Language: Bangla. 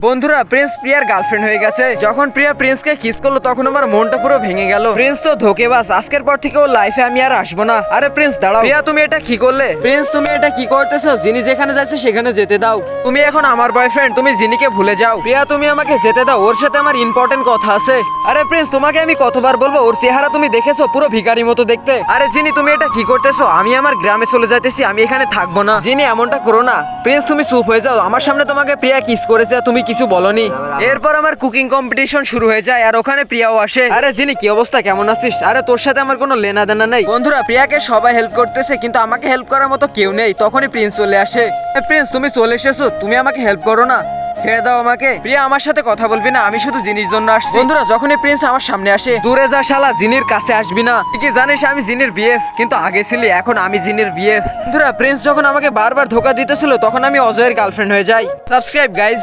বন্ধুরা প্রিন্স প্রিয়ার গার্লফ্রেন্ড হয়ে গেছে। যখন প্রিয়া প্রিন্সকে কিস করলো তখন আমার মনটা পুরো ভেঙে গেল। প্রিন্স তো ধোকেবাজ, আজকের পর থেকে ওর লাইফে আমি আর আসবো না। আরে প্রিন্স দাঁড়াও, প্রিয়া তুমি এটা কি করলে? প্রিন্স তুমি এটা কি করতেছো? জিনি যেখানে যাচ্ছে সেখানে যেতে দাও। তুমি এখন আমার বয়ফ্রেন্ড, তুমি জিনিকে ভুলে যাও। প্রিয়া তুমি আমাকে যেতে দাও, ওর সাথে আমার ইম্পর্টেন্ট কথা আছে। আরে প্রিন্স তোমাকে আমি কতবার বলবো, ওর চেহারা তুমি দেখেছো, পুরো ভিখারি মতো দেখতে। আরে জিনি তুমি এটা কি করতেছো? আমি আমার গ্রামে চলে যাইতেছি, আমি এখানে থাকবো না। জিনি এমনটা করো না। প্রিন্স তুমি চুপ হয়ে যাও, আমার সামনে তোমাকে প্রিয়া কিস করেছে, তুমি কিছু বলনি। এরপর আমার কুকিং কম্পিটিশন শুরু হয়ে যায় আর ওখানে প্রিয়াও আসে। আরে জিনি কি অবস্থা, কেমন আছিস? আরে তোর সাথে আমার কোনো লেনা দেনা নেই। বন্ধুরা প্রিয়াকে সবাই হেল্প করতেছে কিন্তু আমাকে হেল্প করার মতো কেউ নেই। তখনই প্রিন্স চলে আসে। প্রিন্স তুমি চলে এসেছো, তুমি আমাকে হেল্প করো না, ছেড়ে দাও আমাকে। প্রিয়া আমার সাথে কথা বলবি না, আমি শুধু জিনির জন্য আসছি। বন্ধুরা যখনই প্রিন্স আমার সামনে আসে, দূরে যা শালা, জিনির কাছে আসবি না। তুই কি জানিস আমি জিনির বিএফ, কিন্তু আগে ছিলি, এখন আমি জিনির বিএফ। বন্ধুরা প্রিন্স যখন আমাকে বারবার ধোকা দিতেছিল তখন আমি অজয়ের গার্লফ্রেন্ড হয়ে যাই। Subscribe guys.